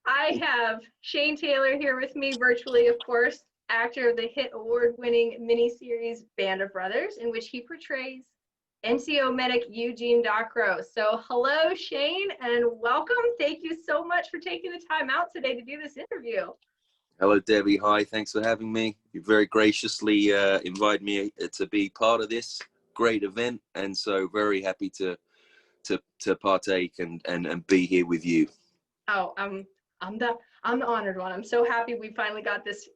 I have Shane Taylor here with me virtually, of course, actor of the hit award-winning miniseries Band of Brothers, in which he portrays NCO medic Eugene Darkrail. So hello, Shane, and welcome. Thank you so much for taking the time out today to do this interview. Hello, Debbie. Hi, thanks for having me. You very graciously invited me to be part of this great event, and so very happy to partake and be here with you. Oh, I'm the honored one. I'm so happy we finally got this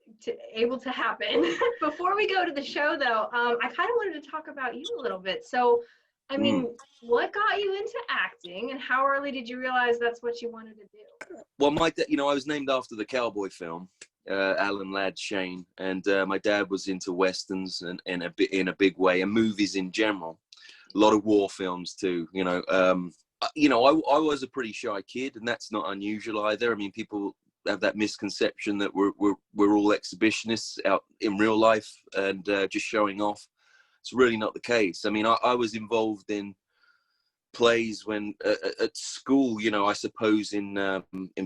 able to happen. Before we go to the show, though, I kind of wanted to talk about you a little bit. So, I mean, what got you into acting, and how early did you realize that's what you wanted to do? Well, I was named after the cowboy film, Alan Ladd Shane, and my dad was into westerns and in a big way, and movies in general. A lot of war films too. I was a pretty shy kid, and that's not unusual either. I mean, people have that misconception that we're all exhibitionists out in real life and just showing off. It's really not the case. I mean, I was involved in plays when at school, I suppose in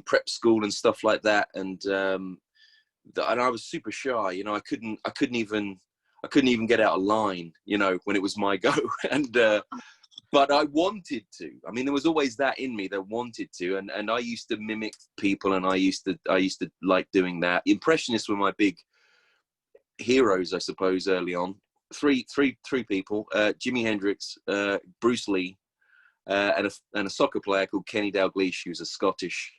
prep school and stuff like that, and I was super shy. I couldn't even get out of line, when it was my go, and. But I wanted to. I mean, there was always that in me that wanted to, and I used to mimic people, and I used to like doing that. Impressionists were my big heroes, I suppose, early on. Three people: Jimi Hendrix, Bruce Lee, and a soccer player called Kenny Dalglish, who's a Scottish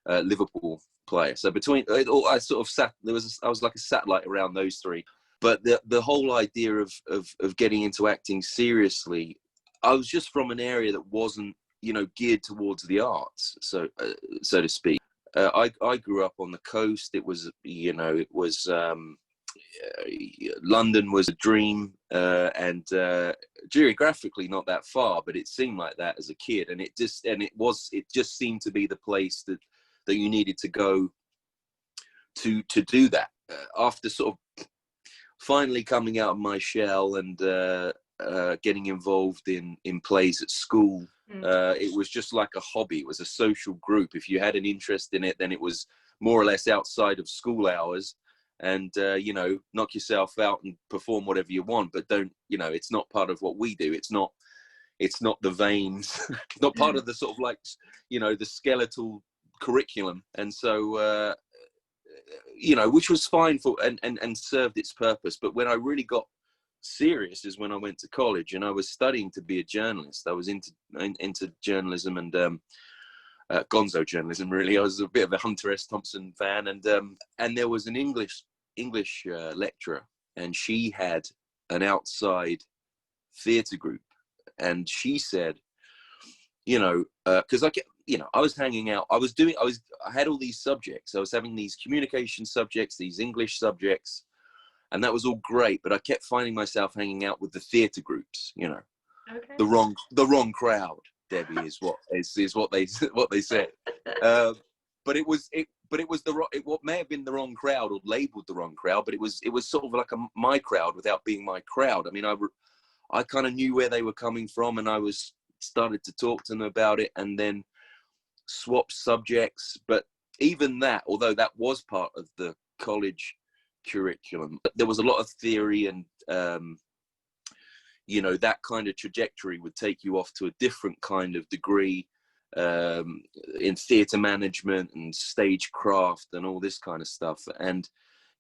Liverpool player. So between, I sort of sat. I was like a satellite around those three. But the whole idea of getting into acting seriously. I was just from an area that wasn't, geared towards the arts, so to speak. I grew up on the coast. It was, London was a dream, and geographically not that far, but it seemed like that as a kid, and it just seemed to be the place that you needed to go to do that. After sort of finally coming out of my shell and getting involved in plays at school, it was just like a hobby. It was a social group. If you had an interest in it, then it was more or less outside of school hours, and knock yourself out and perform whatever you want, but don't, it's not part of what we do. It's not the veins, not part of the sort of like, the skeletal curriculum. And so which was fine for and served its purpose. But when I really got serious is when I went to college, and I was studying to be a journalist. I was into journalism and gonzo journalism, really. I was a bit of a Hunter S. Thompson fan, and there was an English lecturer, and she had an outside theatre group, and she said, because I was hanging out, I had all these subjects. I was having these communication subjects, these English subjects, and that was all great, but I kept finding myself hanging out with the theatre groups, Okay. the wrong crowd, Debbie, is what they said. But it was what may have been the wrong crowd, or labelled the wrong crowd, but it was sort of like my crowd without being my crowd. I mean, I kind of knew where they were coming from, and I started to talk to them about it, and then swap subjects. But even that, although that was part of the college curriculum, there was a lot of theory, and that kind of trajectory would take you off to a different kind of degree in theatre management and stagecraft and all this kind of stuff. And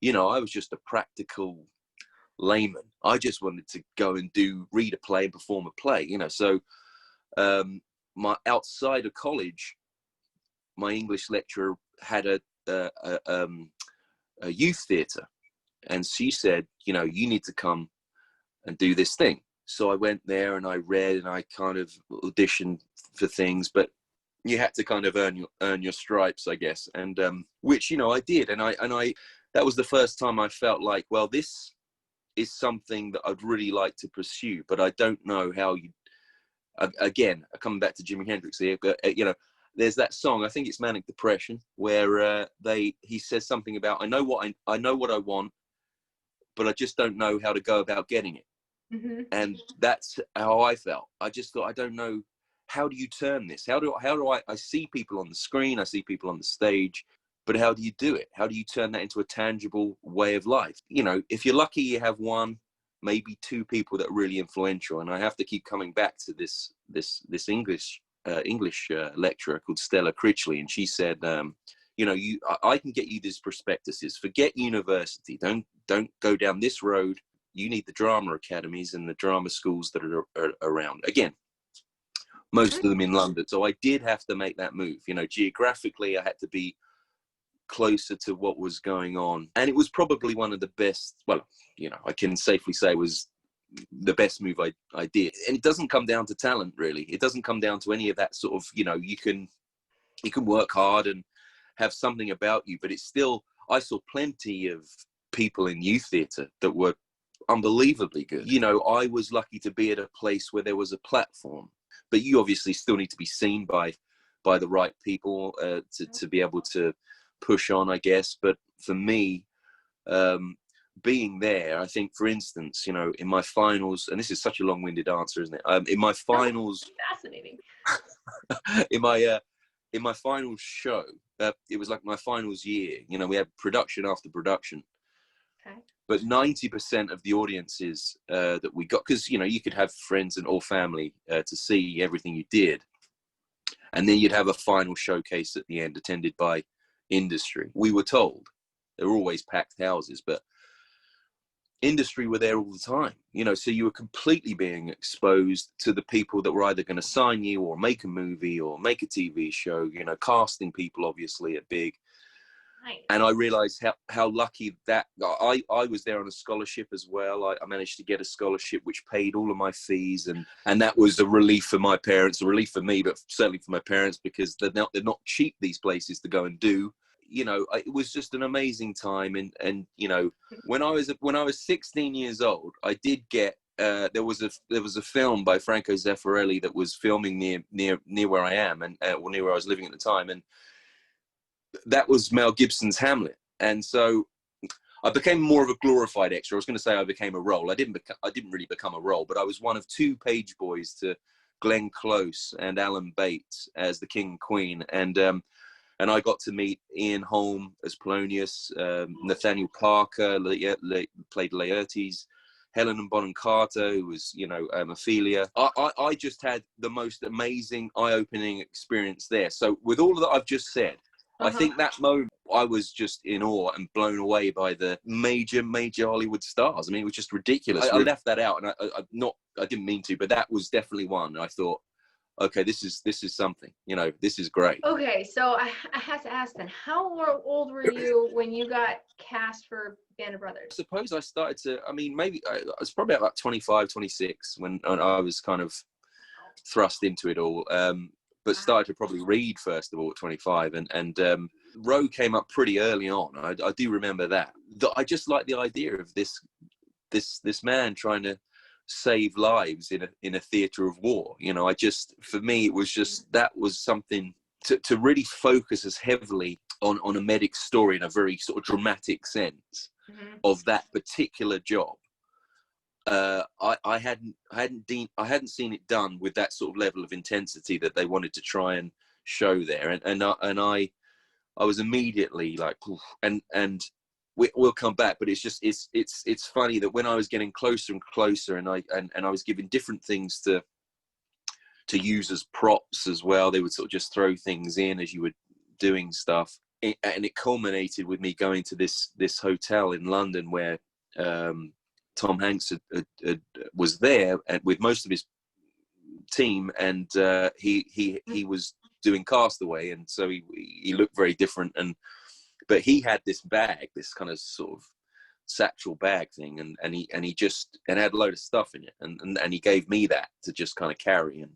I was just a practical layman. I just wanted to go and read a play and perform a play, so my outside of college, my English lecturer had a youth theatre, and she said, you need to come and do this thing. So I went there, and I read, and I kind of auditioned for things, but you had to kind of earn your stripes, I guess, and which I did, and I that was the first time I felt like, well, this is something that I'd really like to pursue, but I don't know how you. Again, coming back to Jimi Hendrix here, there's that song, I think it's Manic Depression, where he says something about, I know what I want, but I just don't know how to go about getting it. Mm-hmm. And that's how I felt. I just thought, I don't know, how do you turn this? How do I see people on the screen, I see people on the stage, But how do you do it? How do you turn that into a tangible way of life? You know, if you're lucky, you have one, maybe two people that are really influential. And I have to keep coming back to this English lecturer called Stella Critchley, and she said, you know, I can get you these prospectuses. Forget university. Don't go down this road. You need the drama academies and the drama schools that are around. Again, most of them in London. So I did have to make that move. You know, geographically, I had to be closer to what was going on, and it was probably one of the best. Well, you know, I can safely say it was the best move I did. And it doesn't come down to talent, really. It doesn't come down to any of that sort of, you know, you can work hard and have something about you, but it's still, I saw plenty of people in youth theatre that were unbelievably good. You know, I was lucky to be at a place where there was a platform, but you obviously still need to be seen by the right people to be able to push on, I guess. But for me, being there, I think, for instance, you know, in my finals, and this is such a long-winded answer, isn't it? In my finals, fascinating. in my finals show, it was like my finals year. You know, we had production after production. Okay. But 90% of the audiences that we got, because, you know, you could have friends and or family to see everything you did, and then you'd have a final showcase at the end, attended by industry. We were told there were always packed houses, but industry were there all the time, you know, so you were completely being exposed to the people that were either going to sign you or make a movie or make a TV show. You know, casting people obviously are big. Nice. And I realized how lucky that I was there on a scholarship as well. I managed to get a scholarship which paid all of my fees, and that was a relief for my parents, a relief for me, but certainly for my parents, because they're not cheap, these places to go and do. You know, it was just an amazing time. And you know, when I was 16 years old, I did get there was a film by Franco Zeffirelli that was filming near where I am, and near where I was living at the time, and that was Mel Gibson's Hamlet. And so I became more of a glorified extra. I was going to say I became a role. I didn't really become a role, but I was one of two page boys to Glenn Close and Alan Bates as the King and Queen. And I got to meet Ian Holm as Polonius, Nathaniel Parker played Laertes, Helena Bonham Carter, who was, you know, Ophelia. I just had the most amazing, eye-opening experience there. So with all that I've just said, I think that moment I was just in awe and blown away by the major Hollywood stars. I mean, it was just ridiculous. I left that out, and I didn't mean to, but that was definitely one. I thought, okay, this is something, you know, this is great. Okay, so I have to ask then, how old were you when you got cast for Band of Brothers? I suppose I started to, I mean, maybe I was probably about 25, 26 when I was kind of thrust into it all. But started to probably read first of all at 25, and Roe came up pretty early on. I do remember that. I just like the idea of this man trying to save lives in a theatre of war. You know, for me it was just, that was something to really focus as heavily on a medic story in a very sort of dramatic sense of that particular job. I hadn't seen it done with that sort of level of intensity that they wanted to try and show there, and I was immediately like, and we'll come back, but it's funny that when I was getting closer and closer, and I was given different things to use as props as well. They would sort of just throw things in as you were doing stuff, and it culminated with me going to this hotel in London where Tom Hanks was there with most of his team, and he was doing Castaway, and so he looked very different, but he had this bag, this kind of sort of satchel bag thing, and he had a load of stuff in it, and he gave me that to just kind of carry, and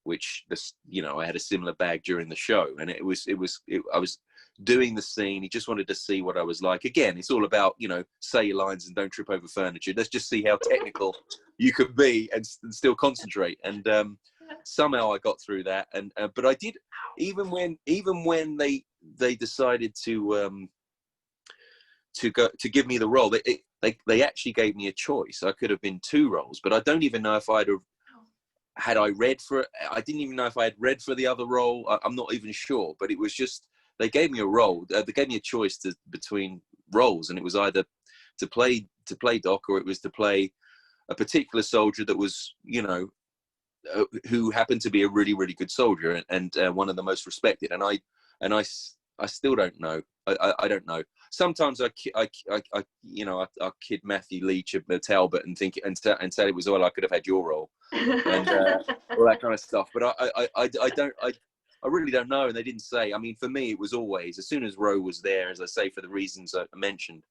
which you know, I had a similar bag during the show, and I was doing the scene. He just wanted to see what I was like. Again, it's all about, you know, say your lines and don't trip over furniture. Let's just see how technical you could be and still concentrate. And somehow I got through that. And but I did, even when they decided to give me the role, they actually gave me a choice. I could have been two roles, but I don't even know if had I read for it. I didn't even know if I had read for the other role. I'm not even sure, but it was just they gave me a role. They gave me a choice between roles, and it was either to play Doc, or it was to play a particular soldier that was, you know, who happened to be a really, really good soldier, and one of the most respected. And I still don't know. I don't know. Sometimes I you know, I kid Matthew Leach of Talbot and think and say it was, well, I could have had your role, and all that kind of stuff. But I really don't know, and they didn't say. I mean, for me, it was always, as soon as Roe was there, as I say, for the reasons I mentioned,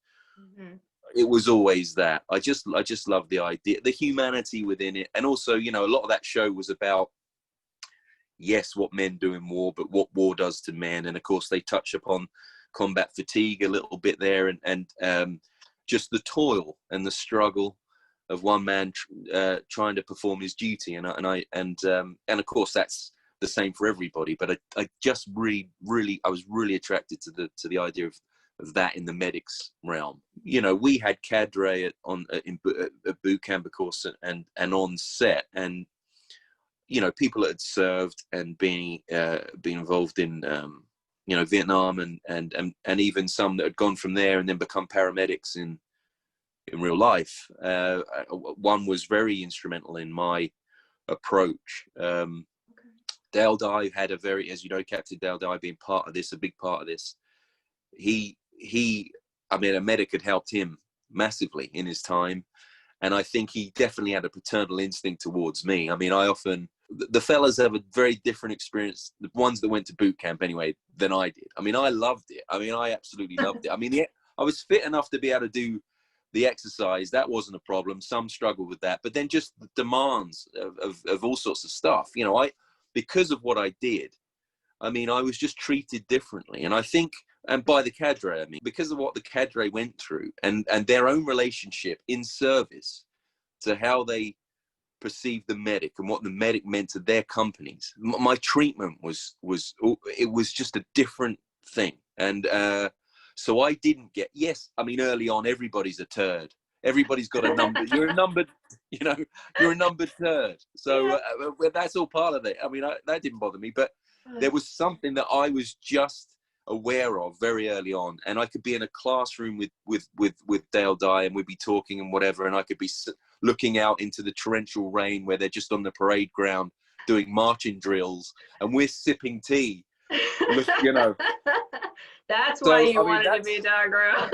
it was always that. I just love the idea, the humanity within it, and also, you know, a lot of that show was about, yes, what men do in war, but what war does to men, and of course they touch upon combat fatigue a little bit there, and just the toil and the struggle of one man trying to perform his duty, and of course that's the same for everybody. But I just really I was really attracted to the idea of that in the medics realm. You know, we had cadre at boot camp, of course, and on set, and you know, people that had served and been involved in you know, Vietnam, and even some that had gone from there and then become paramedics in real life. One was very instrumental in my approach. Dale Dye had a very, as you know, Captain Dale Dye being part of this, a big part of this. I mean, a medic had helped him massively in his time. And I think he definitely had a paternal instinct towards me. I mean, the fellas have a very different experience, the ones that went to boot camp anyway, than I did. I mean, I loved it. I mean, I absolutely loved it. I mean, I was fit enough to be able to do the exercise. That wasn't a problem. Some struggled with that. But then just the demands of all sorts of stuff. You know, because of what I did, I mean, I was just treated differently. And I think, and by the cadre, I mean, because of what the cadre went through, and their own relationship in service to how they perceived the medic and what the medic meant to their companies, my treatment was just a different thing. And so I didn't get, yes, I mean, early on, everybody's a turd. Everybody's got a number. You're a numbered, you know, you're a numbered third. So that's all part of it. I mean, that didn't bother me, but there was something that I was just aware of very early on, and I could be in a classroom with Dale Dye, and we'd be talking and whatever, and I could be looking out into the torrential rain where they're just on the parade ground doing marching drills, and we're sipping tea. You know, that's why you wanted to be Darkrail.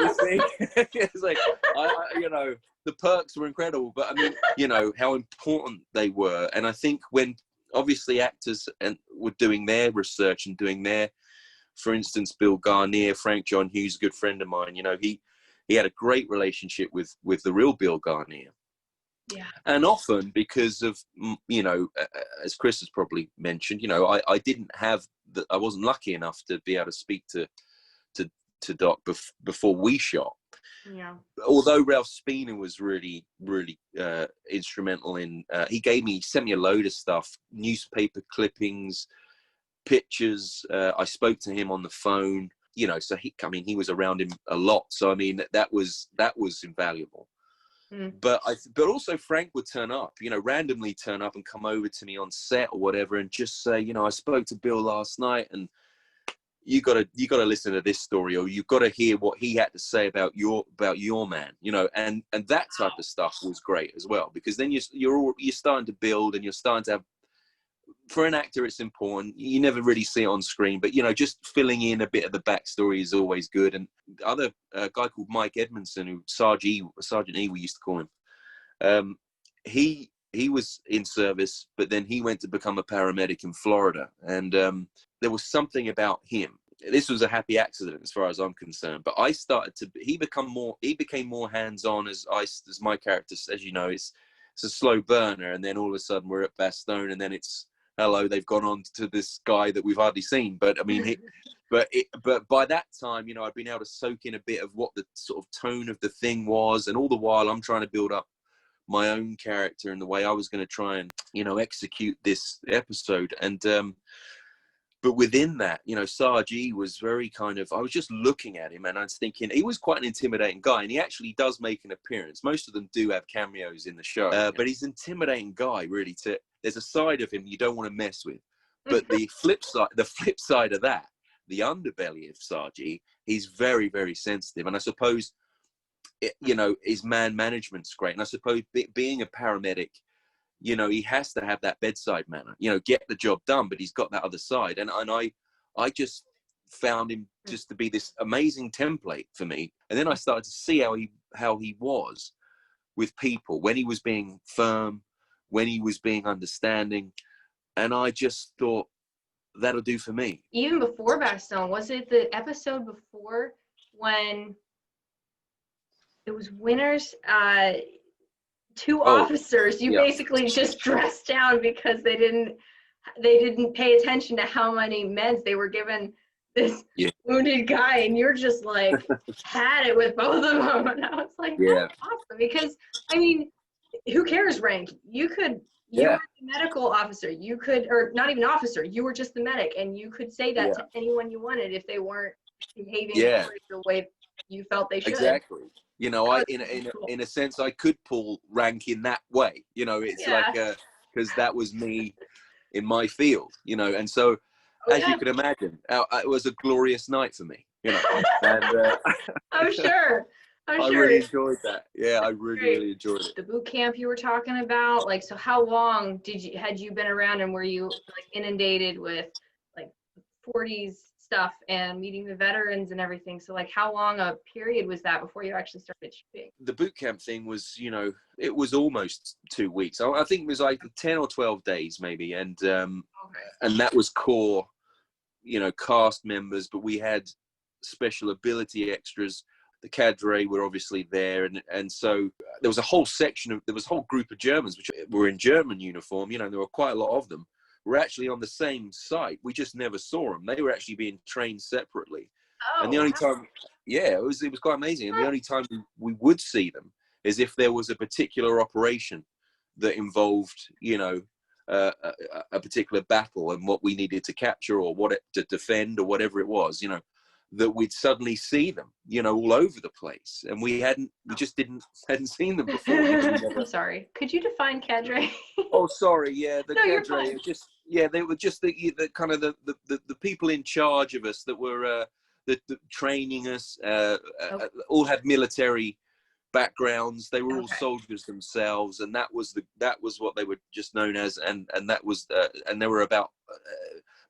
It's like you know, the perks were incredible, but I mean, you know how important they were, and I think when obviously actors were doing their research and doing their, for instance, Bill Garnier, Frank John Hughes, a good friend of mine, you know, he had a great relationship with the real Bill Garnier. Yeah. And often because of, you know, as Chris has probably mentioned, you know, I didn't have I wasn't lucky enough to be able to speak to Doc before we shot. Yeah. Although Ralph Spina was really, really instrumental in, he sent me a load of stuff, newspaper clippings, pictures. I spoke to him on the phone, you know, so he was around him a lot. So I mean, that was invaluable. But also Frank would turn up, you know, randomly turn up and come over to me on set or whatever, and just say, you know, I spoke to Bill last night, and you got to listen to this story, or you've got to hear what he had to say about your man, you know, and that type of stuff was great as well, because then you're starting to build, and you're starting to have, for an actor, it's important. You never really see it on screen, but, you know, just filling in a bit of the backstory is always good. And the other guy called Mike Edmondson, who Sergeant E, we used to call him, he was in service, but then he went to become a paramedic in Florida. And there was something about him. This was a happy accident as far as I'm concerned. But he became more hands-on as my character, as you know, it's a slow burner. And then all of a sudden we're at Bastogne, and then it's, hello, they've gone on to this guy that we've hardly seen. But I mean, but by that time, you know, I'd been able to soak in a bit of what the sort of tone of the thing was. And all the while I'm trying to build up my own character and the way I was going to try and, you know, execute this episode. And, but within that, you know, Sarge E was very kind of, I was just looking at him and I was thinking, he was quite an intimidating guy, and he actually does make an appearance. Most of them do have cameos in the show, but he's an intimidating guy, really. There's a side of him you don't want to mess with. But the flip side of that the underbelly of Sargi, he's very, very sensitive. And I suppose, you know, his man management's great. And I suppose being a paramedic, you know, he has to have that bedside manner, you know, get the job done, but he's got that other side. And I just found him just to be this amazing template for me. And then I started to see how he was with people, when he was being firm, when he was being understanding. And I just thought, that'll do for me. Even before Bastogne, was it the episode before when it was Winners, two officers, you basically just dressed down because they didn't pay attention to how many meds they were given this wounded guy, and you're just like had it with both of them. And I was like, that's awesome, because I mean, who cares rank? You were the medical officer, you could, or not even officer, you were just the medic, and you could say that to anyone you wanted if they weren't behaving the way you felt they should. Exactly. You know, in a sense, I could pull rank in that way. You know, it's like because that was me in my field. You know, and so as you could imagine, it was a glorious night for me. You know, and I'm sure. I really enjoyed that. Yeah, I really enjoyed it. The boot camp you were talking about, like, so how long had you been around, and were you like inundated with like 40s stuff and meeting the veterans and everything? So like, how long a period was that before you actually started shooting? The boot camp thing was, you know, it was almost 2 weeks. I think it was like 10 or 12 days maybe, and that was core, you know, cast members, but we had special ability extras. The cadre were obviously there, and so there was a whole group of Germans which were in German uniform, you know, and there were quite a lot of them. Were actually on the same site. We just never saw them. They were actually being trained separately. And the only time, it was quite amazing. And the only time we would see them is if there was a particular operation that involved, you know, a particular battle and what we needed to capture or to defend or whatever it was, you know, that we'd suddenly see them, you know, all over the place. And we hadn't seen them before. I'm sorry. Could you define cadre? Oh, sorry. Yeah, the cadre. They were just the kind of the people in charge of us that were the training us. All had military backgrounds. They were all soldiers themselves, and that was what they were just known as. And that was and there were about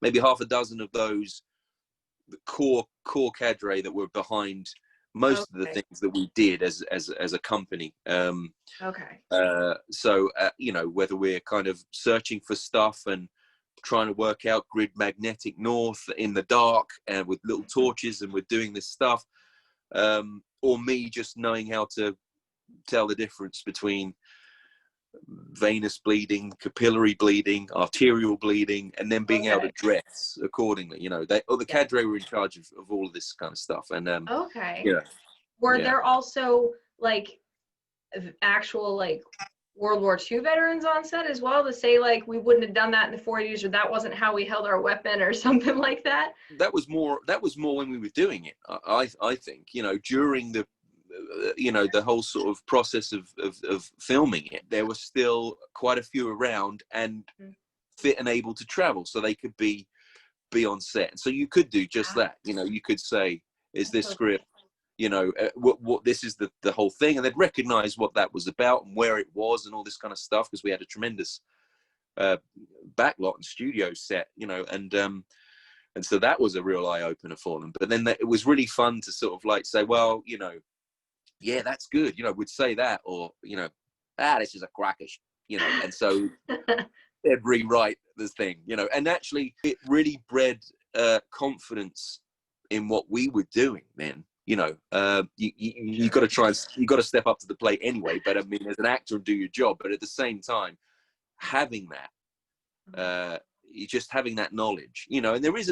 maybe half a dozen of those. The core cadre that were behind most of the things that we did as a company. So you know, whether we're kind of searching for stuff and trying to work out grid magnetic north in the dark and with little torches, and we're doing this stuff, or me just knowing how to tell the difference between venous bleeding, capillary bleeding, arterial bleeding, and then being able to dress accordingly. You know, the cadre were in charge of all of this kind of stuff. And were there also like actual like World War II veterans on set as well, to say like we wouldn't have done that in the 40s, or that wasn't how we held our weapon, or something like that? That was more when we were doing it. I think, you know, during the you know, the whole sort of process of filming it, there were still quite a few around and fit and able to travel, so they could be on set. So you could do just that. You know, you could say, is this script, you know, what this is the whole thing, and they'd recognize what that was about and where it was and all this kind of stuff, because we had a tremendous backlot and studio set, you know, and so that was a real eye-opener for them. But then it was really fun to sort of like say, well, you know, yeah, that's good. You know, we'd say that, or, you know, this is a crackish, you know, and so they'd rewrite this thing, you know, and actually it really bred confidence in what we were doing then. You know, you got to you got to step up to the plate anyway, but I mean, as an actor, and do your job, but at the same time, having that, you just having that knowledge, you know, and there is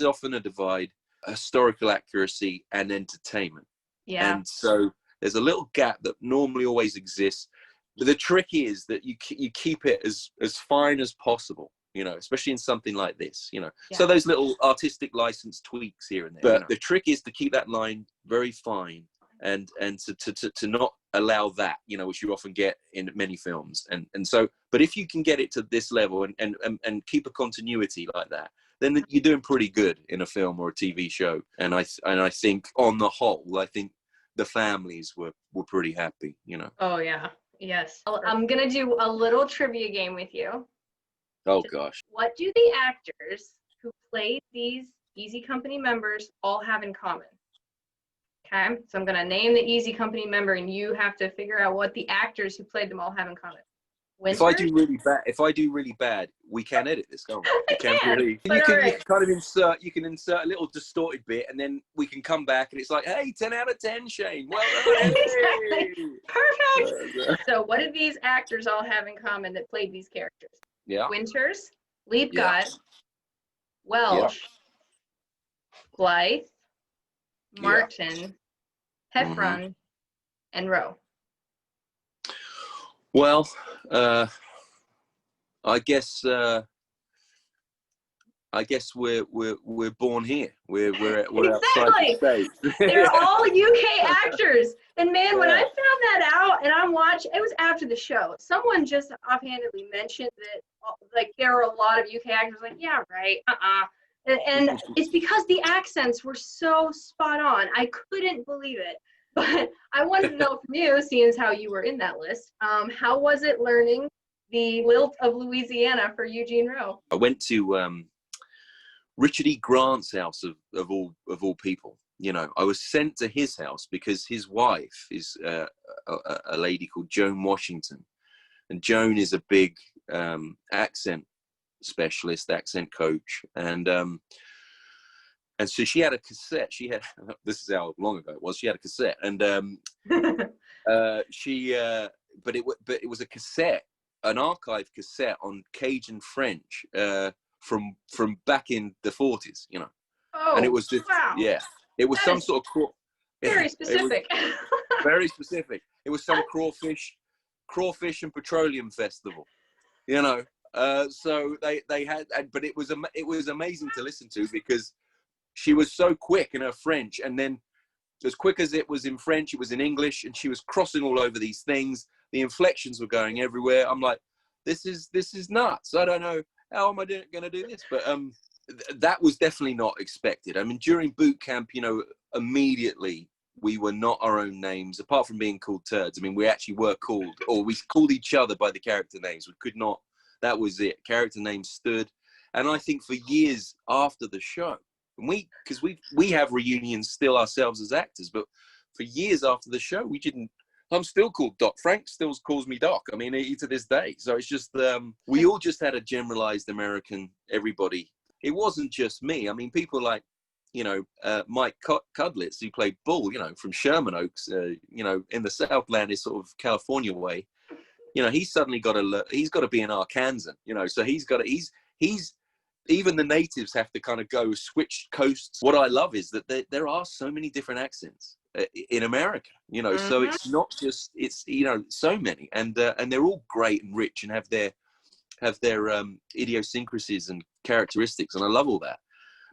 often a divide, historical accuracy and entertainment. Yeah. And so there's a little gap that normally always exists. But the trick is that you keep it as fine as possible, you know, especially in something like this, you know. Yeah. So those little artistic license tweaks here and there. But you know, the trick is to keep that line very fine, and to not allow that, you know, which you often get in many films. And so, but if you can get it to this level and keep a continuity like that, then you're doing pretty good in a film or a TV show. And I think on the whole, I think the families were pretty happy, you know. Oh yeah, yes. I'm gonna do a little trivia game with you. Oh gosh. What do the actors who played these Easy Company members all have in common? Okay, so I'm gonna name the Easy Company member, and you have to figure out what the actors who played them all have in common. If I do really bad, we can edit this, can't we? We can can, really. but You can alright. kind of insert. You can insert a little distorted bit, and then we can come back, and it's like, hey, 10 out of 10, Shane. Well done. Exactly. Perfect. So what did these actors all have in common that played these characters? Yeah. Winters, Leap Yeah. God, Welsh, Blythe, Martin, Heffron, and Rowe. Well, I guess we're born here. We're outside the States. They're all UK actors. And man, when I found that out and I'm watching, it was after the show. Someone just offhandedly mentioned that like there are a lot of UK actors. Like, yeah, right. And it's because the accents were so spot on. I couldn't believe it. But I wanted to know from you, seeing as how you were in that list, how was it learning the lilt of Louisiana for Eugene Rowe? I went to Richard E. Grant's house of all people. You know, I was sent to his house because his wife is a lady called Joan Washington, and Joan is a big accent specialist, accent coach, and so she had a cassette. She had, this is how long ago it was. She had a cassette, and but it was a cassette, an archive cassette on Cajun French from back in the 40s, you know. Oh, and it was just, wow. Yeah, it was some sort of very specific. Very specific. It was some crawfish and petroleum festival, you know. So they had, but it was amazing to listen to because she was so quick in her French, and then as quick as it was in French, it was in English, and she was crossing all over these things. The inflections were going everywhere. I'm like, this is nuts. I don't know how am I going to do this, but that was definitely not expected. I mean, during boot camp, you know, immediately we were not our own names, apart from being called turds. I mean, we actually were called, or we called each other by the character names. We could not. That was it. Character names stood, and I think for years after the show. Because we have reunions still ourselves as actors, but for years after the show, we didn't. I'm still called Doc. Frank still calls me Doc. I mean, to this day. So it's just we all just had a generalized American. Everybody. It wasn't just me. I mean, people like, you know, Mike Cudlitz, who played Bull, you know, from Sherman Oaks, you know, in the Southland is sort of California way. You know, he's suddenly got to be an Arkansan. You know, so he's even the natives have to kind of go switch coasts. What I love is that there are so many different accents in America, you know, so it's not just, it's, you know, so many, and they're all great and rich and have their idiosyncrasies and characteristics. And I love all that.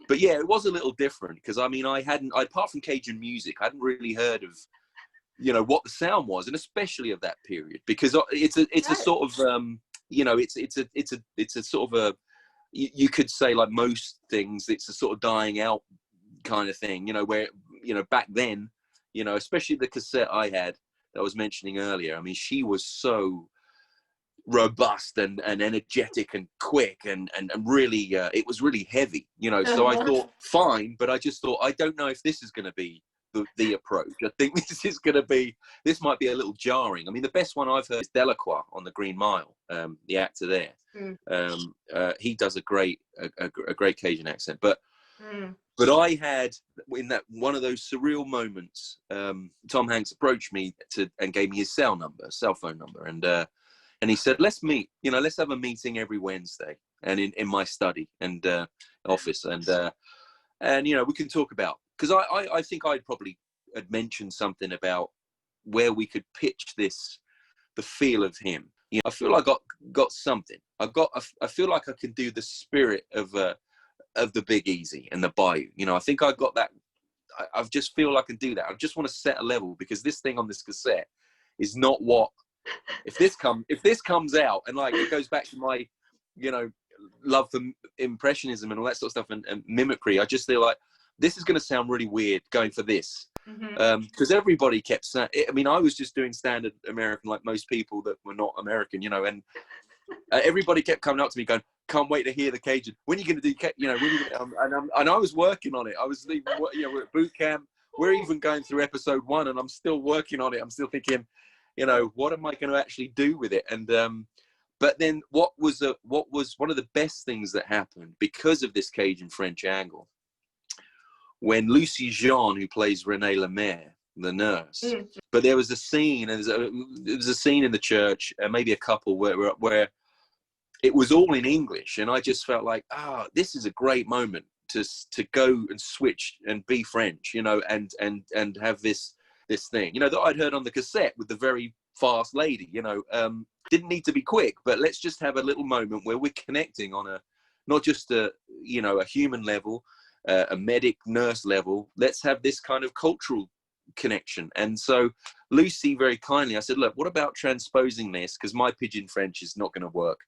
But yeah, it was a little different because, I mean, apart from Cajun music, I hadn't really heard of, you know, what the sound was, and especially of that period, because it's a sort of, you know, it's a sort of a, you could say, like most things, it's a sort of dying out kind of thing, you know, where, you know, back then, you know, especially the cassette I had that I was mentioning earlier. I mean, she was so robust and energetic and quick and really, it was really heavy, you know. So I thought, fine, but I just thought, I don't know if this is going to be the approach. I think this might be a little jarring. I mean, the best one I've heard is Delacroix on the Green Mile, the actor there. He does a great Cajun accent, but I had, in that one of those surreal moments, Tom Hanks approached me and gave me his cell phone number, and he said, let's meet, you know, let's have a meeting every Wednesday, and in my study and office, and you know, we can talk about, because I think I'd probably had mentioned something about where we could pitch this, the feel of him. You know, I feel I got something. I feel like I can do the spirit of the Big Easy and the Bayou. You know, I think I got that. I just feel I can do that. I just want to set a level, because this thing on this cassette is not what. If this comes out and like it goes back to my, you know, love for impressionism and all that sort of stuff and mimicry, I just feel like this is going to sound really weird going for this. Because everybody kept saying, I mean, I was just doing standard American like most people that were not American, you know, and everybody kept coming up to me going, can't wait to hear the Cajun. When are you going to do, you know, when are you gonna, and I was working on it. I was, you know, we're at boot camp. We're even going through episode 1 and I'm still working on it. I'm still thinking, you know, what am I going to actually do with it? And, but then what was one of the best things that happened because of this Cajun French angle, when Lucy Jean, who plays Renee Lemaire, the nurse, but there was a scene, and there was a scene in the church, maybe a couple where it was all in English, and I just felt like, this is a great moment to go and switch and be French, you know, and have this thing, you know, that I'd heard on the cassette with the very fast lady, you know, didn't need to be quick, but let's just have a little moment where we're connecting on not just a human level, a medic nurse level. Let's have this kind of cultural connection. And so Lucy very kindly, I said, look, what about transposing this, because my pidgin French is not going to work.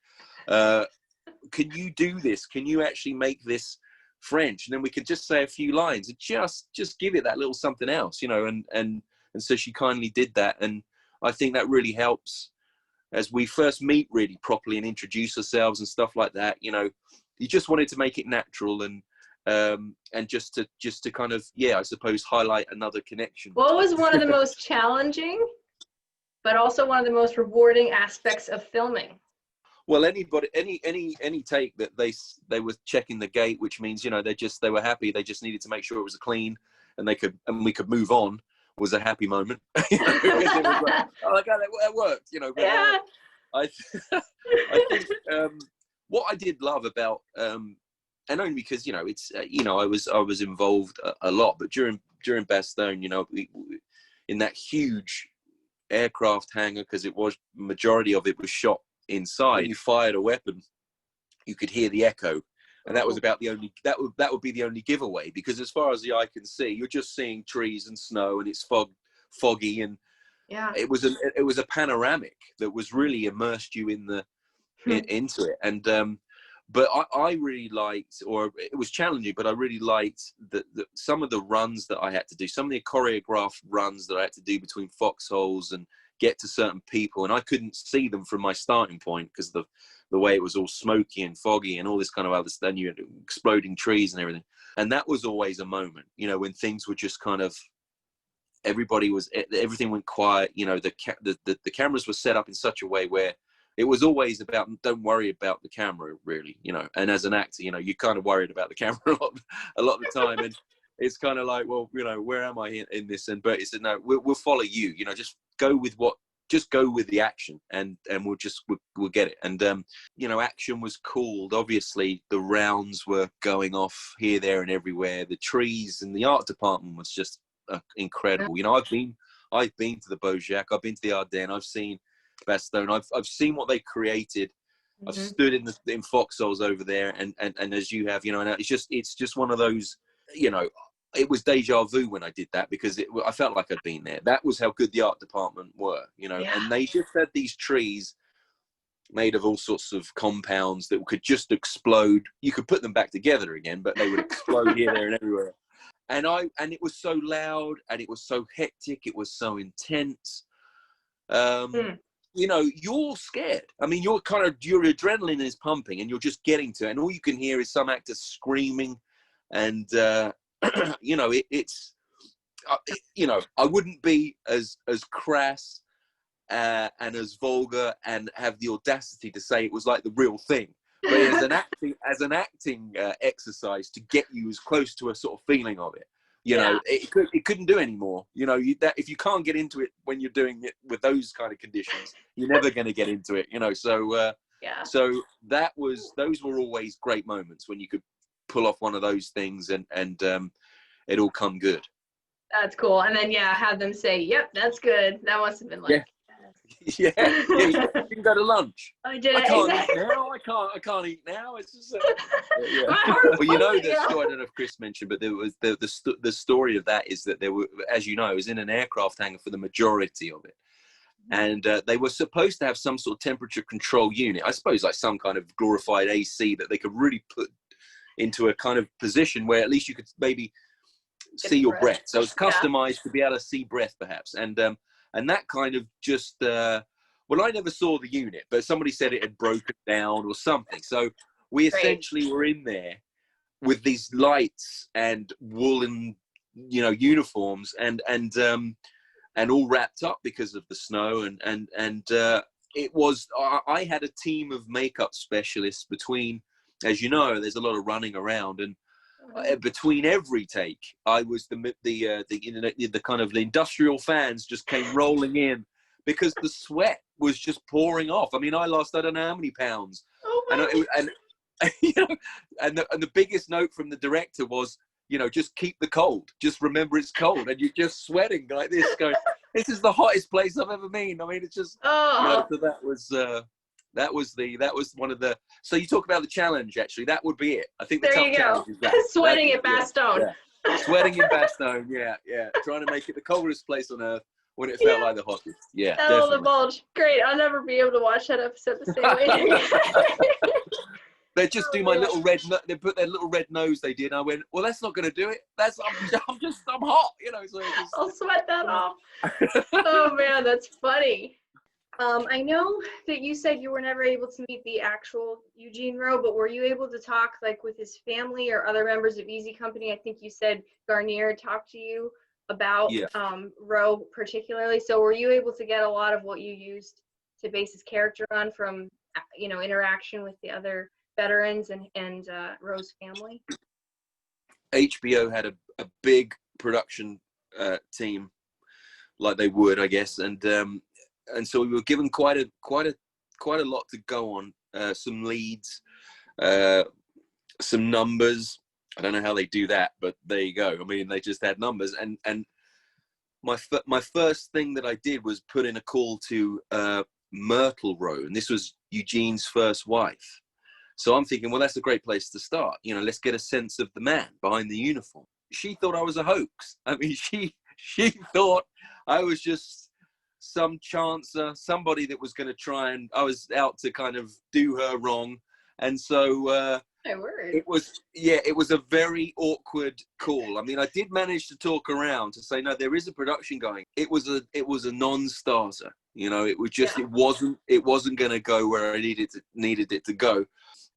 Can you do this? Can you actually make this French? And then we could just say a few lines and just give it that little something else, you know. And so she kindly did that, and I think that really helps as we first meet really properly and introduce ourselves and stuff like that. You know, you just wanted to make it natural and just to kind of, I suppose, highlight another connection. What was one of the most challenging, but also one of the most rewarding aspects of filming? Well, any take that they were checking the gate, which means, you know, they were happy. They just needed to make sure it was clean, and we could move on. Was a happy moment. You know, it was like, oh, okay, that worked. You know, but, yeah. I think what I did love about and only because, you know, it's I was involved a lot, but during Bastogne, you know, we, in that huge aircraft hangar, because it was majority of it was shot inside. When you fired a weapon, you could hear the echo, and that was about the only that would be the only giveaway, because as far as the eye can see, you're just seeing trees and snow, and it's foggy, and it was a panoramic that was really immersed you in into it. And but I really liked, or it was challenging, but I really liked that some of the runs that I had to do, some of the choreographed runs that I had to do between foxholes and get to certain people, and I couldn't see them from my starting point because the way it was all smoky and foggy and all this kind of other stuff, and you had exploding trees and everything. And that was always a moment, you know, when things were just kind of, everything went quiet. You know, the cameras were set up in such a way where it was always about, don't worry about the camera, really, you know. And as an actor, you know, you're kind of worried about the camera a lot of the time, and it's kind of like, well, you know, where am I in this? And Bertie said, no, we'll follow you. You know, just go with the action, and we'll get it. And you know, action was cooled. Obviously, the rounds were going off here, there, and everywhere. The trees and the art department was just incredible. You know, I've been to the Beaujolais, I've been to the Ardennes, I've seen Bastogne, I've seen what they created. Mm-hmm. I've stood in foxholes over there, and as you have, you know, and it's just one of those, you know, it was deja vu when I did that, because I felt like I'd been there. That was how good the art department were, you know. And they just had these trees made of all sorts of compounds that could just explode. You could put them back together again, but they would explode here, there, and everywhere. And it was so loud, and it was so hectic, it was so intense. You know, you're scared. I mean, your adrenaline is pumping, and you're just getting to it, and all you can hear is some actors screaming, and you know, you know, I wouldn't be as crass and as vulgar and have the audacity to say it was like the real thing, but as an acting exercise to get you as close to a sort of feeling of it. You know, it couldn't do any more. You know, if you can't get into it when you're doing it with those kind of conditions, you're never going to get into it. You know, so so those were always great moments when you could pull off one of those things, and it all come good. That's cool. And then have them say, "Yep, that's good." That must have been like. You can go to lunch. I did. I can't eat now. I can't eat now. It's just. Well, you know the story. I don't know if Chris mentioned, but there was the story of that is that there were, as you know, it was in an aircraft hangar for the majority of it, And they were supposed to have some sort of temperature control unit, I suppose, like some kind of glorified AC that they could really put into a kind of position where at least you could maybe see your breath. So it's customized to be able to see breath, perhaps. And that kind of just, well, I never saw the unit, but somebody said it had broken down or something. So we essentially were in there with these lights and woolen, uniforms and all wrapped up because of the snow. And it was, I had a team of makeup specialists between, as you know, there's a lot of running around, and between every take, I was the kind of the industrial fans just came rolling in because the sweat was just pouring off. I mean, I lost, I don't know how many pounds. And the biggest note from the director was, just keep the cold. Just remember it's cold, and you're just sweating like this, going, this is the hottest place I've ever been. I mean, it's just, so that was one of the. So you talk about the challenge. Actually, that would be it. I think the tough challenge is that sweating in Bastogne. Yeah. Sweating in Bastogne. Yeah. Trying to make it the coldest place on earth when it felt like the hottest. Yeah, the bulge. Great. I'll never be able to watch that episode the same way. They just do my little red. They put their little red nose. They did. And I went, well, that's not going to do it. I'm hot. So I'll sweat that off. Oh man, that's funny. I know that you said you were never able to meet the actual Eugene Rowe, but were you able to talk like with his family or other members of Easy Company? I think you said Garnier talked to you about Rowe particularly. So were you able to get a lot of what you used to base his character on from, interaction with the other veterans and Rowe's family? HBO had a big production team, like they would, I guess, and so we were given quite a lot to go on. Some leads, some numbers. I don't know how they do that, but there you go. I mean, they just had numbers, and my first thing that I did was put in a call to Myrtle Rowe, and this was Eugene's first wife. So I'm thinking, well, that's a great place to start. Let's get a sense of the man behind the uniform. She thought I was a hoax. I mean, she thought I was just some chancer, somebody that was going to try, and I was out to kind of do her wrong. And so it was a very awkward call. I mean, I did manage to talk around to say, no, there is a production going. It was a non-starter. It was just, it wasn't going to go where I needed it to go.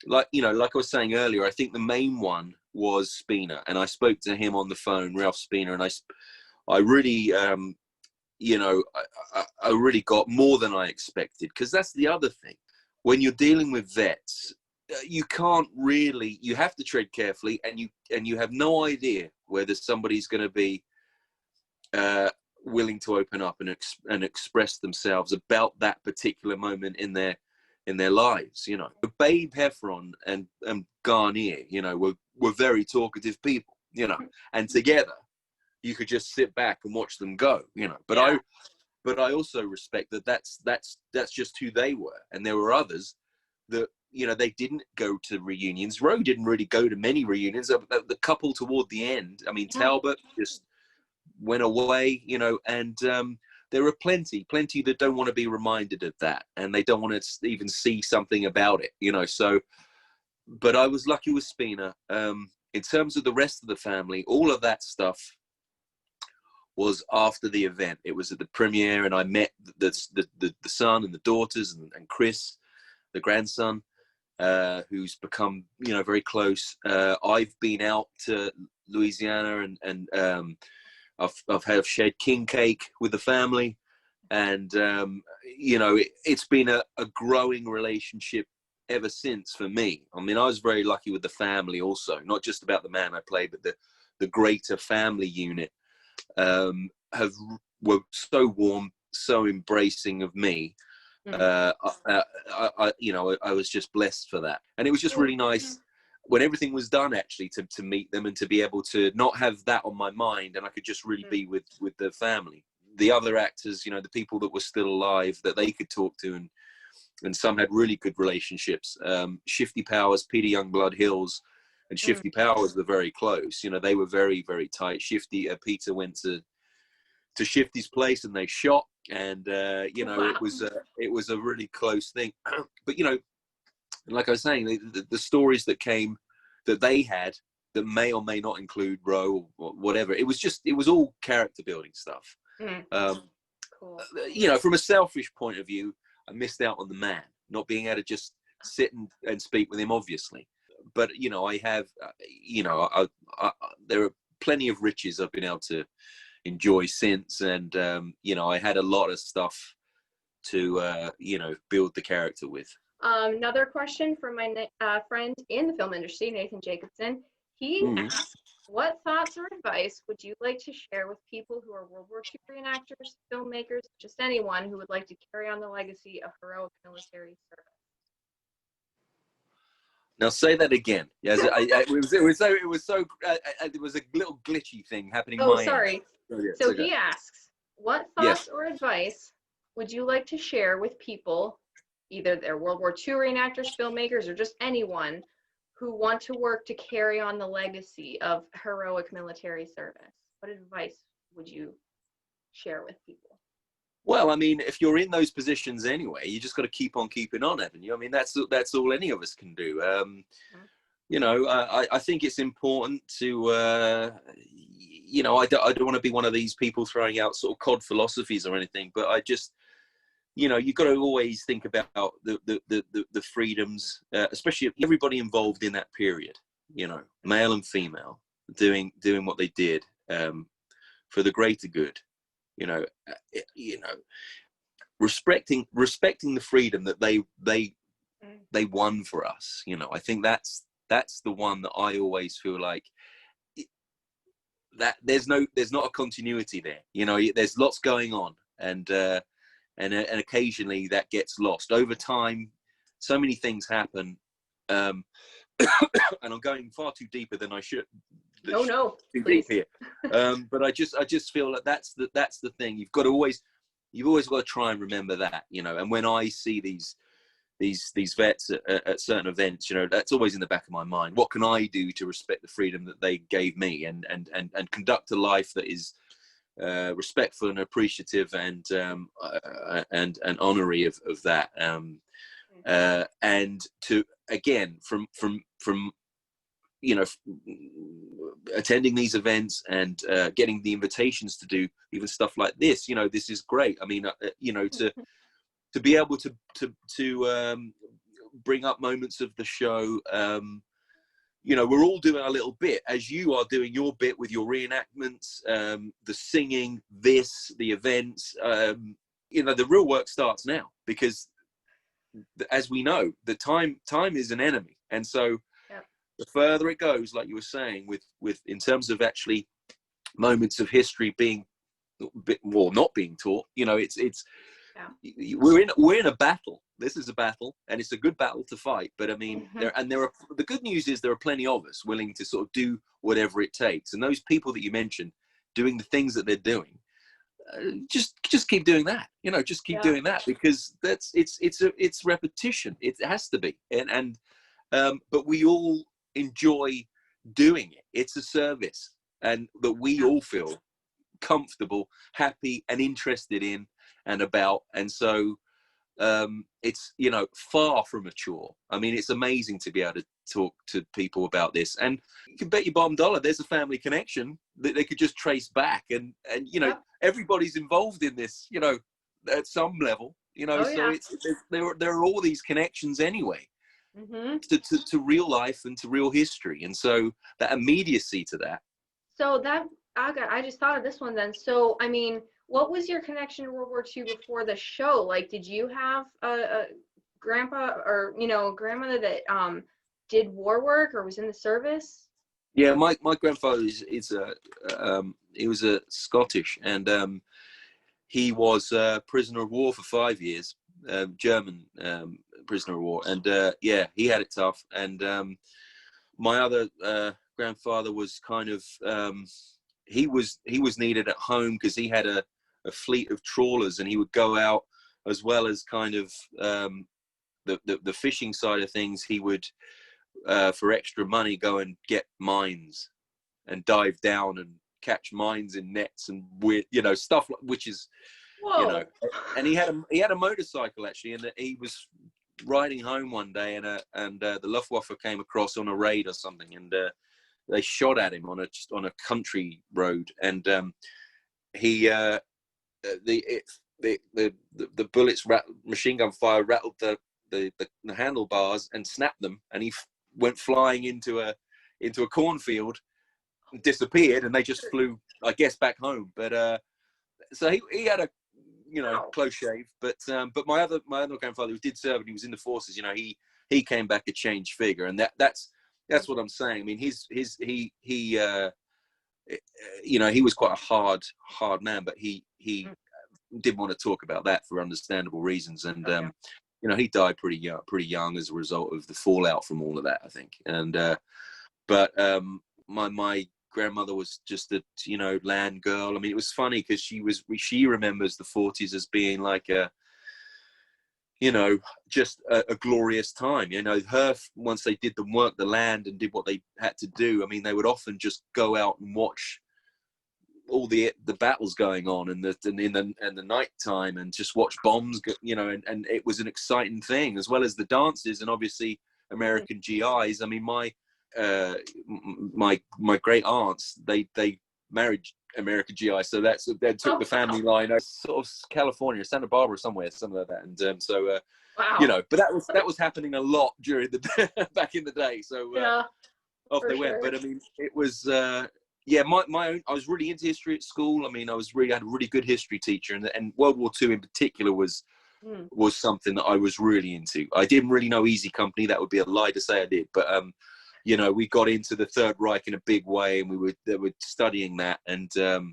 Like I was saying earlier, I think the main one was Spina, and I spoke to him on the phone, Ralph Spina, and I really, I really got more than I expected, because that's the other thing. When you're dealing with vets, you can't really, you have to tread carefully, and you have no idea whether somebody's going to be willing to open up and express themselves about that particular moment in their lives. Babe Heffron and Garnier, were very talkative people, and together you could just sit back and watch them go, but I also respect that that's just who they were. And there were others that, they didn't go to reunions. Rowe didn't really go to many reunions. The couple toward the end, I mean, Talbot just went away, and there are plenty that don't want to be reminded of that, and they don't want to even see something about it, so, but I was lucky with Spina. In terms of the rest of the family, all of that stuff was after the event. It was at the premiere, and I met the son and the daughters and Chris, the grandson, who's become, very close. I've been out to Louisiana and I've shared king cake with the family, and it's been a growing relationship ever since for me. I mean, I was very lucky with the family also, not just about the man I played, but the greater family unit were so warm, so embracing of me. I was just blessed for that, and it was just really nice when everything was done, actually, to meet them and to be able to not have that on my mind, and I could just really be with the family. The other actors, the people that were still alive that they could talk to, and some had really good relationships. Shifty Powers, Peter Youngblood Hills, and Shifty Powers were very close. They were very, very tight. Peter went to Shifty's place and they shot, and you know, Wow. it was a really close thing. But you know, like I was saying, the stories that came that they had that may or may not include Roe or whatever, it was all character building stuff. Cool. You know, from a selfish point of view, I missed out on the man, not being able to just sit and speak with him, obviously. But you know, I have, you know, there are plenty of riches I've been able to enjoy since, and you know, I had a lot of stuff to you know, build the character with. Another question from my friend in the film industry, Nathan Jacobson. He asked, what thoughts or advice would you like to share with people who are World War II reenactors, filmmakers, just anyone who would like to carry on the legacy of heroic military service? Now say that again. Yes, it was a little glitchy thing happening. Oh, sorry. So okay. he asks, what Yes. thoughts or advice would you like to share with people, either they're World War II reenactors, filmmakers, or just anyone who want to work to carry on the legacy of heroic military service? What advice would you share with people? Well, I mean, if you're in those positions anyway, you just got to keep on keeping on, haven't you? I mean, that's all any of us can do. You know, I think it's important to, you know, I don't want to be one of these people throwing out sort of cod philosophies or anything, but I just, you know, you've got to always think about the freedoms, especially everybody involved in that period, you know, male and female, doing what they did for the greater good, you know, respecting the freedom that they won for us. You know, I think that's the one that I always feel like that there's not a continuity there. You know, there's lots going on, and occasionally that gets lost over time. So many things happen, and I'm going far too deeper than I should. No, too please. deep here. But I just feel that that's the thing. You've always got to try and remember that, you know. And when I see these vets at certain events, you know, that's always in the back of my mind. What can I do to respect the freedom that they gave me, and conduct a life that is respectful and appreciative and honorary of that, and to, again, from you know, attending these events and getting the invitations to do even stuff like this, you know, this is great. I mean, you know, to be able to bring up moments of the show. You know, we're all doing a little bit, as you are doing your bit with your reenactments, the singing, the events. You know, the real work starts now, because as we know, the time is an enemy. And so the further it goes, like you were saying, with in terms of actually moments of history being not being taught, you know, we're in a battle. This is a battle, and it's a good battle to fight. But I mean, the good news is there are plenty of us willing to sort of do whatever it takes. And those people that you mentioned doing the things that they're doing, just keep doing that. You know, just keep doing that, because it's repetition. It has to be, and but we all enjoy doing it. It's a service, and that we all feel comfortable, happy, and interested in and about. And so it's, you know, far from mature. I mean, it's amazing to be able to talk to people about this, and you can bet your bottom dollar there's a family connection that they could just trace back, and you know, everybody's involved in this, you know, at some level, you know. There are all these connections anyway, to real life and to real history, and so that immediacy to that. So I just thought of this one then. So I mean, what was your connection to World War II before the show? Like, did you have a grandpa or, you know, grandmother that did war work or was in the service? Yeah, my grandfather he was a Scottish, and he was a prisoner of war for 5 years, German prisoner of war, and yeah, he had it tough. And my other grandfather was kind of he was needed at home, because he had a fleet of trawlers, and he would go out, as well as kind of the fishing side of things. He would for extra money go and get mines and dive down and catch mines in nets and weird, you know, stuff which is Whoa. You know, and he had a motorcycle actually, and he was riding home one day, and the Luftwaffe came across on a raid or something, and they shot at him on a country road, and the bullets, machine gun fire rattled the handlebars and snapped them, and he went flying into a cornfield, disappeared, and they just flew, I guess, back home. But so he had a close shave. But my other grandfather, who did serve and he was in the forces, he came back a changed figure, and that's what I'm saying. I mean, he was quite a hard man, but he didn't want to talk about that for understandable reasons, and he died pretty young as a result of the fallout from all of that, I think. And but my grandmother was just a land girl. I mean, it was funny because she remembers the 40s as being like just a glorious time. Once they did the land and did what they had to do, I mean, they would often just go out and watch all the battles going on in the night time, and just watch bombs and it was an exciting thing, as well as the dances and obviously American GIs. I mean, my great aunts, they married American GI, so they took the family line, sort of California, Santa Barbara, somewhere, something like that. And wow. But that was happening a lot during the back in the day. So off they went. But I mean, it was my own. I was really into history at school. I mean, I had a really good history teacher, and World War II in particular was something that I was really into. I didn't really know Easy Company. That would be a lie to say I did, but we got into the Third Reich in a big way, and we were studying that, and so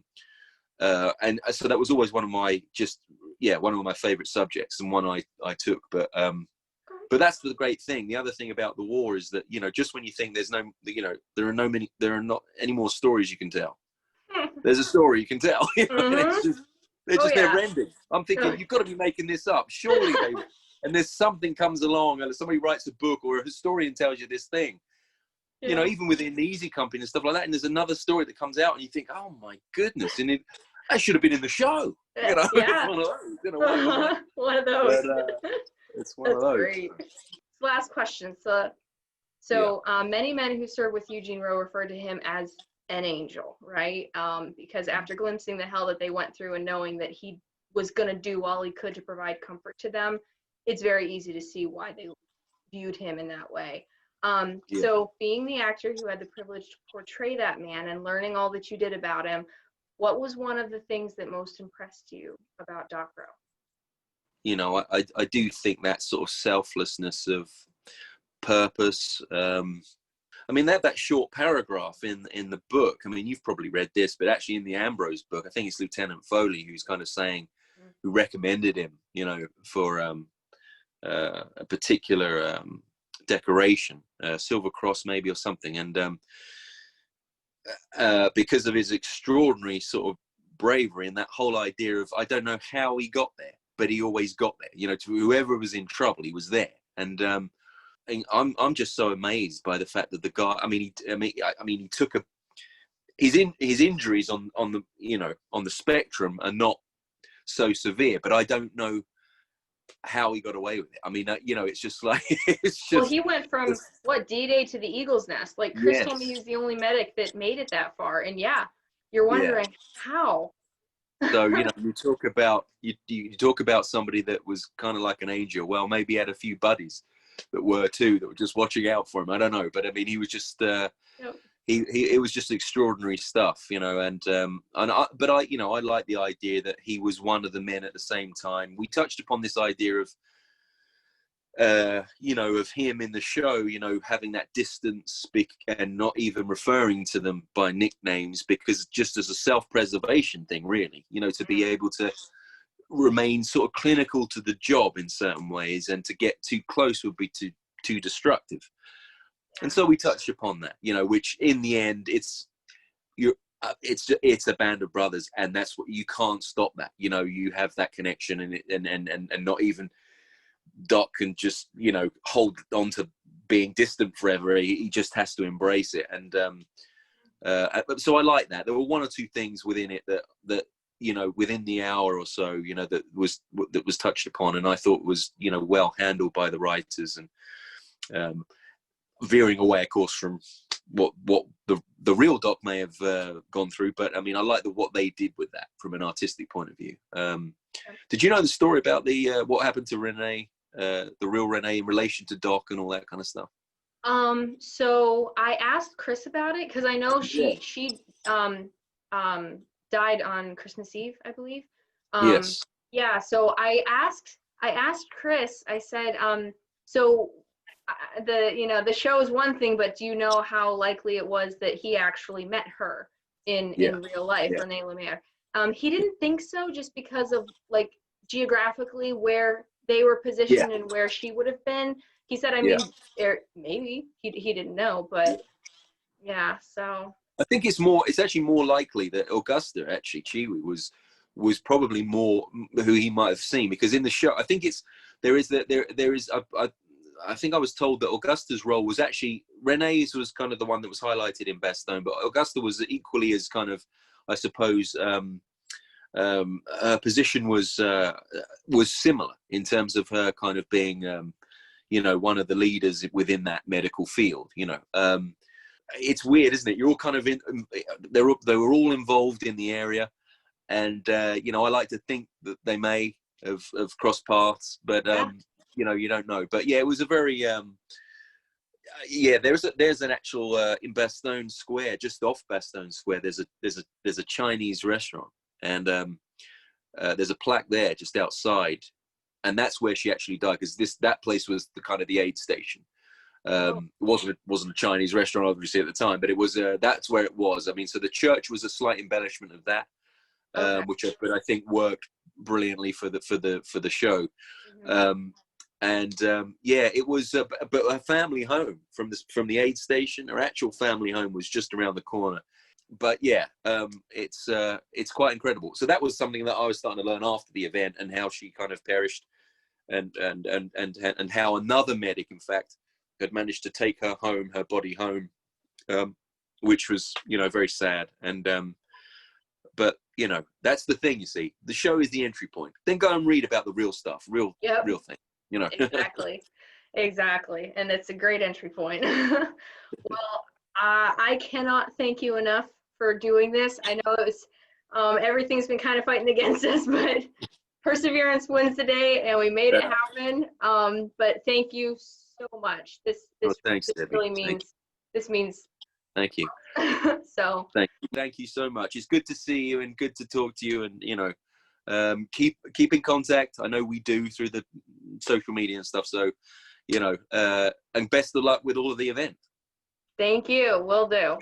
that was always one of my favorite subjects, and one I took. But that's the great thing. The other thing about the war is that just when you think there are not any more stories you can tell, there's a story you can tell. They're just never ending. I'm thinking, you've got to be making this up, surely they. And there's something comes along, and somebody writes a book, or a historian tells you this thing. Even within the Easy Company and stuff like that, and there's another story that comes out, and you think, oh my goodness, and that should have been in the show. Yeah. It's one of those. But, it's one of those. Great. Last question. Many men who served with Eugene Rowe referred to him as an angel, right? Because after glimpsing the hell that they went through and knowing that he was going to do all he could to provide comfort to them, it's very easy to see why they viewed him in that way. So being the actor who had the privilege to portray that man and learning all that you did about him, what was one of the things that most impressed you about Darkrail? I do think that sort of selflessness of purpose. I mean, that short paragraph in the book, I mean, you've probably read this, but actually in the Ambrose book, I think it's Lieutenant Foley who's kind of saying, who recommended him, for a particular decoration, Silver Cross maybe or something, and because of his extraordinary sort of bravery and that whole idea of, I don't know how he got there, but he always got there. To whoever was in trouble, he was there. And I'm just so amazed by the fact that the guy. He took his injuries on the spectrum are not so severe, but I don't know how he got away with it. I mean, it's just like well, he went from D-Day to the Eagle's Nest. Like Chris told me, he was the only medic that made it that far, and you're wondering how. So you talk about somebody that was kind of like an angel. Well, maybe he had a few buddies that were just watching out for him. I don't know, but I mean, he was just it was just extraordinary stuff, and I like the idea that he was one of the men at the same time. We touched upon this idea of of him in the show, having that distance and not even referring to them by nicknames, because just as a self-preservation thing, really, to be able to remain sort of clinical to the job in certain ways, and to get too close would be too destructive. And so we touched upon that, which in the end, it's a band of brothers, and that's what, you can't stop that. You have that connection, and not even Doc can just hold on to being distant forever. He just has to embrace it. And so I like that. There were one or two things within it that you know, within the hour or so, you know, that was touched upon, and I thought was, you know, well handled by the writers, and veering away, of course, from what the real doc may have gone through. But I mean, I like what they did with that from an artistic point of view. Did you know the story about the what happened to Renee, the real Renee, in relation to Doc and all that kind of stuff? So I asked Chris about it because I know she died on Christmas Eve, I believe. Yes. Yeah, so I asked Chris, I said, so the show is one thing, but do you know how likely it was that he actually met her in real life, Renee Lemaire? He didn't think so, just because of like geographically where they were positioned and where she would have been. He said, I mean, maybe he didn't know, but yeah. So I think it's actually more likely that Augusta, actually, Chiwi, was probably more who he might have seen, because in the show, I think I think I was told that Augusta's role was actually, Renee's was kind of the one that was highlighted in Best Known, but Augusta was equally as kind of, I suppose, her position was similar in terms of her kind of being, you know, one of the leaders within that medical field. You know, it's weird, isn't it? You're all kind of they were all involved in the area, and you know, I like to think that they may have crossed paths, but you know, you don't know. But yeah, it was a very there's an actual in Bastogne Square, just off Bastogne Square, there's a Chinese restaurant, and there's a plaque there just outside, and that's where she actually died, because that place was the kind of the aid station. It wasn't a Chinese restaurant obviously at the time, but it was that's where it was. I mean, so the church was a slight embellishment of that, which I think worked brilliantly for the show. Yeah, it was, but her family home from the aid station, her actual family home was just around the corner. But yeah, it's quite incredible. So that was something that I was starting to learn after the event, and how she kind of perished, and how another medic, in fact, had managed to take her body home, which was, you know, very sad. And but you know, that's the thing. You see, the show is the entry point. Then go and read about the real stuff, real thing. You know. Exactly, and it's a great entry point. Well, I cannot thank you enough for doing this. I know it was everything's been kind of fighting against us, but perseverance wins the day, and we made it happen. But thank you so much. This really means Thank you. So thank you so much. It's good to see you and good to talk to you, and you know, keep in contact. I know we do through the social media and stuff, so you know, and best of luck with all of the event. Thank you. Will do.